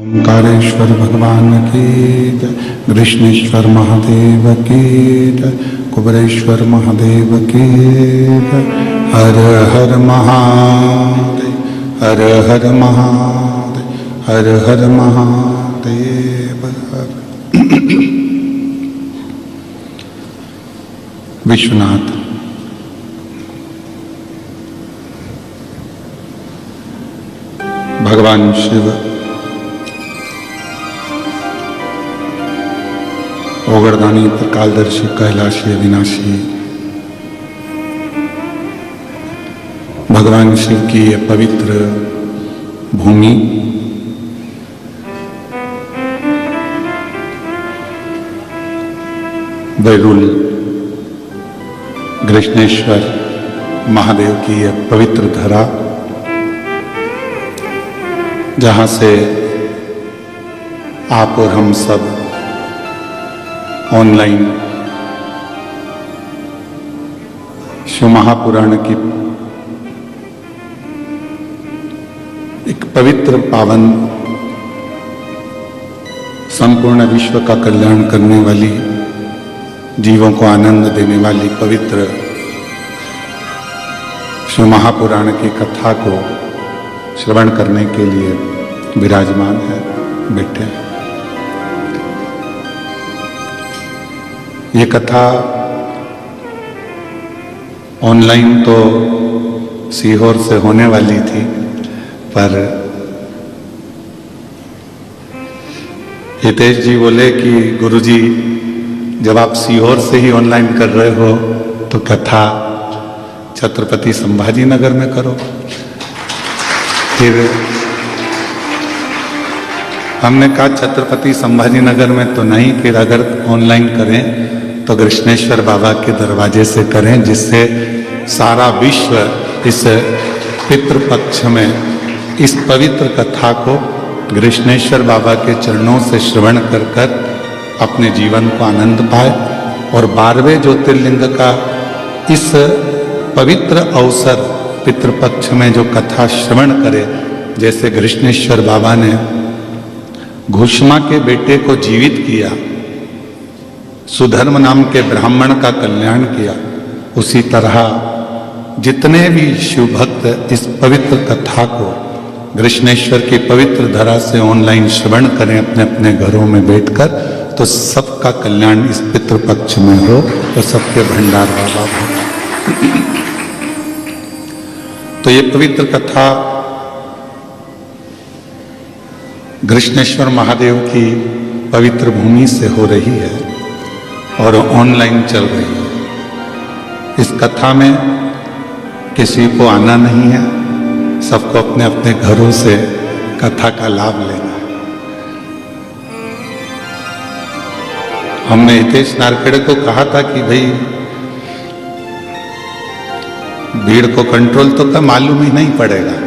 ओंकारेश्वर भगवान की जय, कृष्णेश्वर महादेव की जय, कुबरेश्वर महादेव की जय। हर हर महादेव, हर हर महादेव, हर हर महादेव। विश्वनाथ भगवान शिव ओगरदानी त्रिकालदर्शी कैलाशी अविनाशी भगवान शिव की ये पवित्र भूमि बैरुल कृष्णेश्वर महादेव की यह पवित्र धरा, जहां से आप और हम सब ऑनलाइन शिव महापुराण की एक पवित्र पावन संपूर्ण विश्व का कल्याण करने वाली, जीवों को आनंद देने वाली पवित्र शिव महापुराण की कथा को श्रवण करने के लिए विराजमान है, बैठे हैं। ये कथा ऑनलाइन तो सीहोर से होने वाली थी, पर हितेश जी बोले कि गुरुजी जब आप सीहोर से ही ऑनलाइन कर रहे हो तो कथा छत्रपति संभाजी नगर में करो। फिर हमने कहा छत्रपति संभाजी नगर में तो नहीं, फिर अगर ऑनलाइन करें तो कृष्णेश्वर बाबा के दरवाजे से करें, जिससे सारा विश्व इस पितृपक्ष में इस पवित्र कथा को कृष्णेश्वर बाबा के चरणों से श्रवण कर कर अपने जीवन को आनंद पाए और 12वें ज्योतिर्लिंग का इस पवित्र अवसर पितृपक्ष में जो कथा श्रवण करे। जैसे कृष्णेश्वर बाबा ने घुष्मा के बेटे को जीवित किया, सुधर्म नाम के ब्राह्मण का कल्याण किया, उसी तरह जितने भी शिव भक्त इस पवित्र कथा को कृष्णेश्वर की पवित्र धरा से ऑनलाइन श्रवण करें अपने अपने घरों में बैठकर, तो सबका कल्याण इस पितृपक्ष में हो, तो सबके भंडार बाबा हो। तो ये पवित्र कथा कृष्णेश्वर महादेव की पवित्र भूमि से हो रही है और ऑनलाइन चल रही है। इस कथा में किसी को आना नहीं है, सबको अपने अपने घरों से कथा का लाभ लेना है। हमने हितेश नारखेड़े को कहा था कि भाई भीड़ को कंट्रोल तो का मालूम ही नहीं पड़ेगा,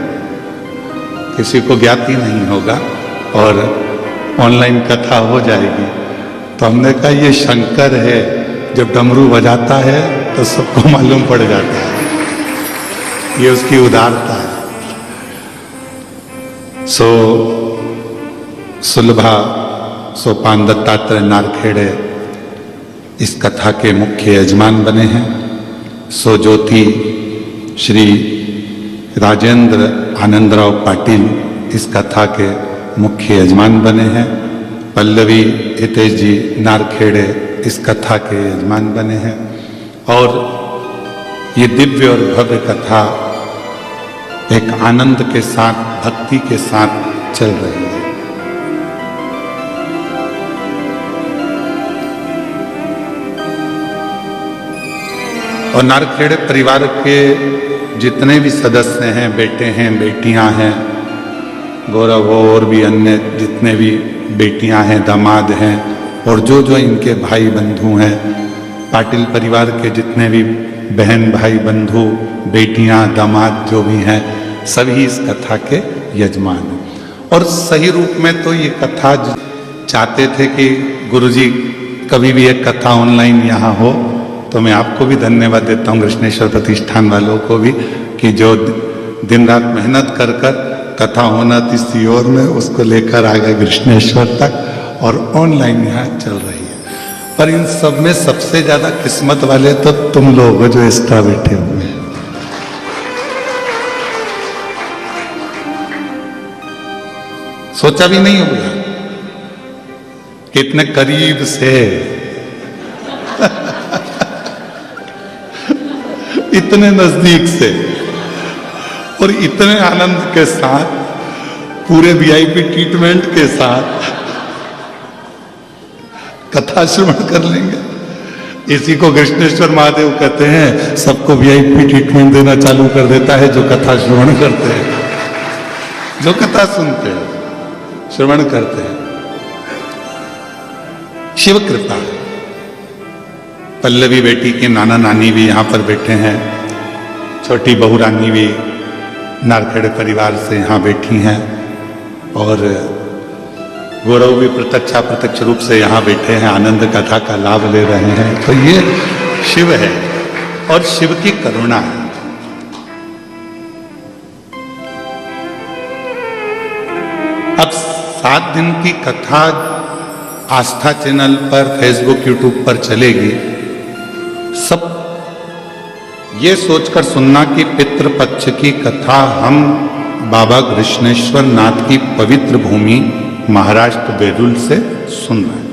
किसी को ज्ञात ही नहीं होगा और ऑनलाइन कथा हो जाएगी। तो हमने कहा ये शंकर है, जब डमरू बजाता है तो सबको मालूम पड़ जाता है, ये उसकी उदारता है। सो सुलभा सोपान दत्तात्रेय नारखेड़े इस कथा के मुख्य यजमान बने हैं। सो ज्योति श्री राजेंद्र आनंदराव पाटिल इस कथा के मुख्य यजमान बने हैं। पल्लवी हितेश जी नारखेड़े इस कथा के यजमान बने हैं। और ये दिव्य और भव्य कथा एक आनंद के साथ, भक्ति के साथ चल रही है। और नारखेड़े परिवार के जितने भी सदस्य हैं, बेटे हैं, बेटियां हैं, गौरव हो और भी अन्य जितने भी बेटियां हैं, दामाद हैं, और जो जो इनके भाई बंधु हैं, पाटिल परिवार के जितने भी बहन भाई बंधु, बेटियां, दामाद जो भी हैं, सभी इस कथा के यजमान हैं। और सही रूप में तो ये कथा चाहते थे कि गुरुजी कभी भी एक कथा ऑनलाइन यहाँ हो, तो मैं आपको भी धन्यवाद देता हूँ, कृष्णेश्वर प्रतिष्ठान वालों को भी, कि जो दिन रात मेहनत कर कर कथा होना थी सीहोर में, उसको लेकर आ गए कृष्णेश्वर तक और ऑनलाइन यहाँ चल रही है। पर इन सब में सबसे ज्यादा किस्मत वाले तो तुम लोग हो जो एक्स्ट्रा बैठे हुए हैं। सोचा भी नहीं होगा कि इतने करीब से इतने नजदीक से और इतने आनंद के साथ पूरे वीआईपी ट्रीटमेंट के साथ कथा श्रवण कर लेंगे। इसी को कृष्णेश्वर महादेव कहते हैं, सबको वीआईपी ट्रीटमेंट देना चालू कर देता है जो कथा श्रवण करते हैं, जो कथा सुनते हैं, श्रवण करते हैं। शिव कृपा। पल्लवी बेटी के नाना नानी भी यहां पर बैठे हैं, छोटी बहू रानी भी नारखेड़े परिवार से यहां बैठी हैं और गौरव भी प्रत्यक्ष रूप से यहां बैठे हैं, आनंद कथा का लाभ ले रहे हैं। तो ये शिव है और शिव की करुणा है। अब 7 दिन की कथा आस्था चैनल पर, फेसबुक, यूट्यूब पर चलेगी। सब ये सोचकर सुनना कि पितृपक्ष की कथा हम बाबा कृष्णेश्वर नाथ की पवित्र भूमि महाराष्ट्र बेरुल से सुन रहे हैं।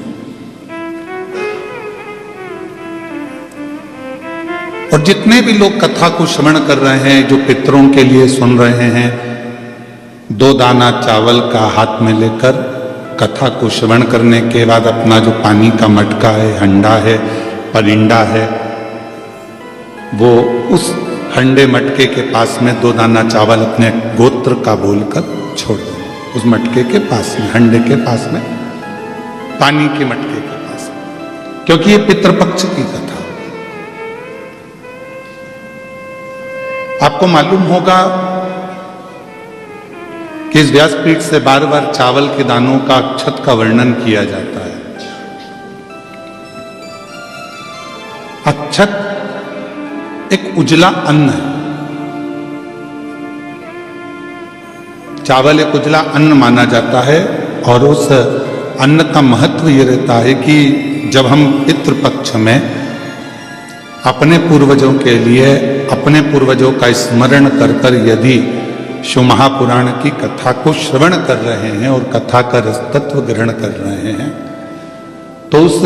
और जितने भी लोग कथा को श्रवण कर रहे हैं, जो पितरों के लिए सुन रहे हैं, 2 दाना चावल का हाथ में लेकर कथा को श्रवण करने के बाद अपना जो पानी का मटका है, हंडा है, परिंडा है, वो उस हंडे मटके के पास में 2 दाना चावल अपने गोत्र का बोलकर छोड़ दें। उस मटके के पास में, हंडे के पास में, पानी के मटके के पास में, क्योंकि ये पितृपक्ष की कथा। आपको मालूम होगा कि इस व्यासपीठ से बार बार चावल के दानों का, अक्षत का वर्णन किया जाता है। अक्षत एक उजला अन्न है। चावल एक उजला अन्न माना जाता है और उस अन्न का महत्व ये रहता है कि जब हम पितृपक्ष में अपने पूर्वजों के लिए, अपने पूर्वजों का स्मरण कर कर यदि शिव महापुराण की कथा को श्रवण कर रहे हैं और कथा का रसतत्व ग्रहण कर रहे हैं, तो उस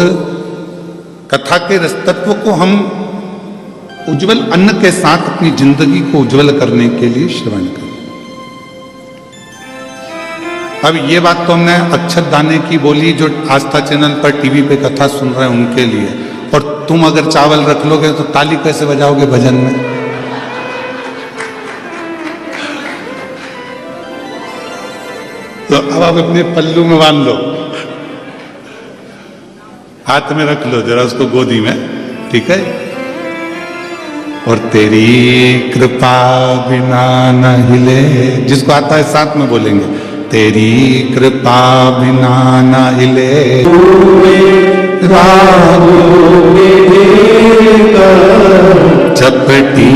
कथा के रसतत्व को हम उज्जवल अन्न के साथ अपनी जिंदगी को उज्जवल करने के लिए श्रवण करें। अब ये बात तो हमने अक्षत दाने की बोली, जो आस्था चैनल पर टीवी पे कथा सुन रहे हैं उनके लिए। और तुम अगर चावल रख लोगे तो ताली कैसे बजाओगे भजन में? तो अब आप अपने पल्लू में बांध लो, हाथ में रख लो जरा उसको गोदी में, ठीक है? और तेरी कृपा बिना न हिले, जिसको आता है साथ में बोलेंगे, तेरी कृपा बिना न हिले, चपटी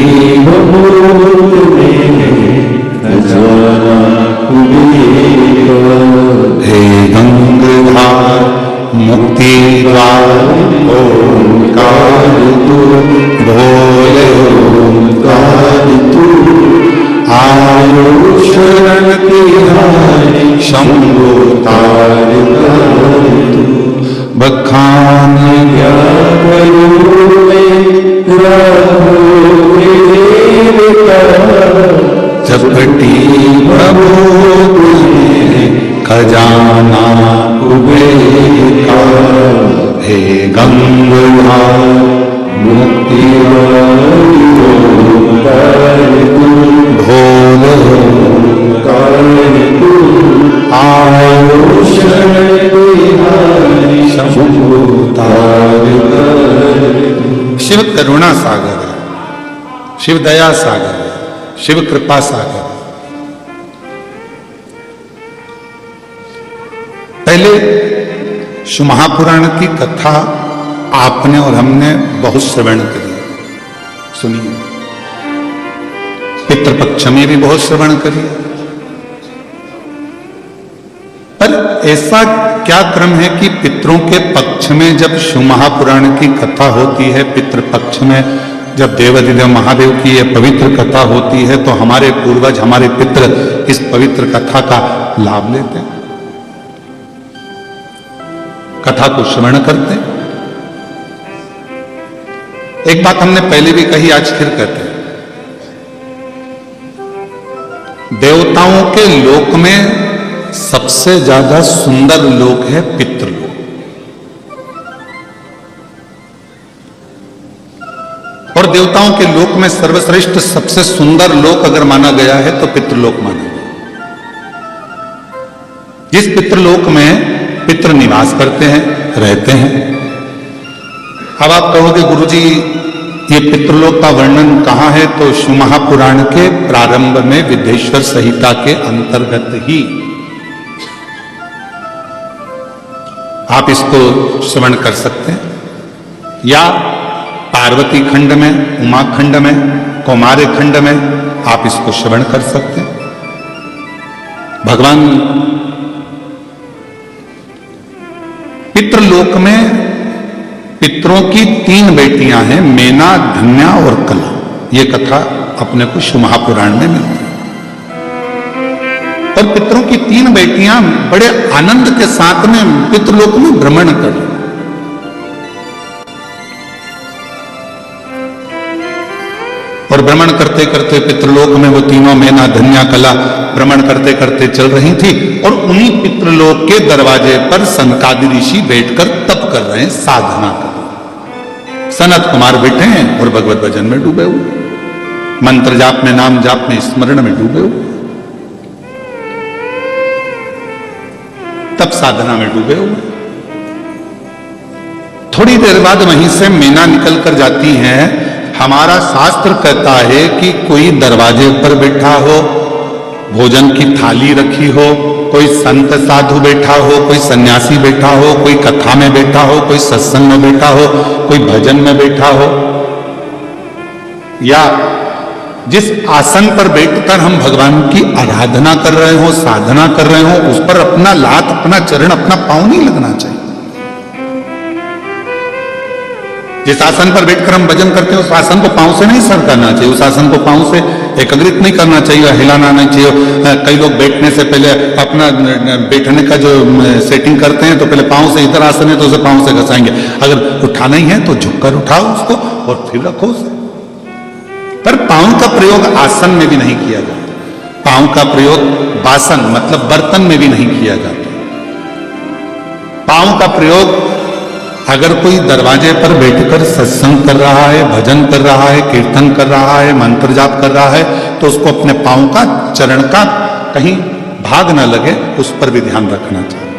हे गंगाधार मुक्ति द्वार ओंकार तू, भोले ओंकार तू, आयो शरण तिहारी शंभो तार तू, बखान चपटी प्रभु खजाना कुबेर का, हे गंगाधार मुक्ति भोले आयो शंभो तार। शिव करुणा सागर है, शिव दया सागर है, शिव कृपा सागर है। पहले शिव महापुराण की कथा आपने और हमने बहुत श्रवण करी, सुनिए। पितृपक्ष में भी बहुत श्रवण करी, ऐसा क्या क्रम है कि पितरों के पक्ष में जब शिव महापुराण की कथा होती है, पितृ पक्ष में जब देवाधिदेव महादेव की यह पवित्र कथा होती है, तो हमारे पूर्वज, हमारे पितृ इस पवित्र कथा का लाभ लेते हैं, कथा को श्रवण करते हैं। एक बात हमने पहले भी कही, आज फिर कहते हैं, देवताओं के लोक में सबसे ज्यादा सुंदर लोक है पितृलोक। और देवताओं के लोक में सर्वश्रेष्ठ सबसे सुंदर लोक अगर माना गया है तो पितृलोक माना गया। जिस पितृलोक में पितृ निवास करते हैं, रहते हैं। अब आप कहोगे गुरुजी ये पितृलोक का वर्णन कहां है? तो शिव महापुराण के प्रारंभ में विद्येश्वर संहिता के अंतर्गत ही आप इसको श्रवण कर सकते हैं, या पार्वती खंड में, उमा खंड में, कौमार्य खंड में आप इसको श्रवण कर सकते हैं। भगवान पितृलोक में पितरों की 3 बेटियां हैं, मेना, धन्या और कला। ये कथा अपने को शिव महापुराण में मिलती है। और पितरों की 3 बेटियां बड़े आनंद के साथ में पितृलोक में भ्रमण कर रही। और भ्रमण करते करते पितृलोक में वो तीनों, मेना, धन्या, कला, भ्रमण करते करते चल रही थी। और उन्हीं पितृलोक के दरवाजे पर सनकादि ऋषि बैठकर तप कर रहे हैं, साधना कर रहे हैं। सनत कुमार बैठे हैं और भगवत भजन में डूबे हुए, मंत्र जाप में, नाम जाप में, स्मरण में डूबे हुए, तप साधना में डूबे हुए। थोड़ी देर बाद वहीं से मेना निकल कर जाती हैं। हमारा शास्त्र कहता है कि कोई दरवाजे पर बैठा हो, भोजन की थाली रखी हो, कोई संत साधु बैठा हो, कोई सन्यासी बैठा हो, कोई कथा में बैठा हो, कोई सत्संग में बैठा हो, कोई भजन में बैठा हो, या जिस आसन पर बैठकर हम भगवान की आराधना कर रहे हो, साधना कर रहे हो, उस पर अपना लात, अपना चरण, अपना पांव नहीं लगना चाहिए। जिस आसन पर बैठकर हम भजन करते हैं उस आसन को पांव से नहीं सर करना चाहिए, उस आसन को पांव से एकत्रित नहीं करना चाहिए, हिलाना नहीं चाहिए। कई लोग बैठने से पहले अपना बैठने का जो सेटिंग करते हैं तो पहले पांव से, इधर आसन है तो उसे पांव से घसाएंगे। अगर उठाना ही है तो झुककर उठाओ उसको और फिर रखो उसे। पर पांव का प्रयोग आसन में भी नहीं किया जाता, पांव का प्रयोग बासन मतलब बर्तन में भी नहीं किया जाता। पांव का प्रयोग अगर कोई दरवाजे पर बैठकर सत्संग कर रहा है, भजन कर रहा है, कीर्तन कर रहा है, मंत्र जाप कर रहा है, तो उसको अपने पांव का, चरण का कहीं भाग न लगे, उस पर भी ध्यान रखना चाहिए।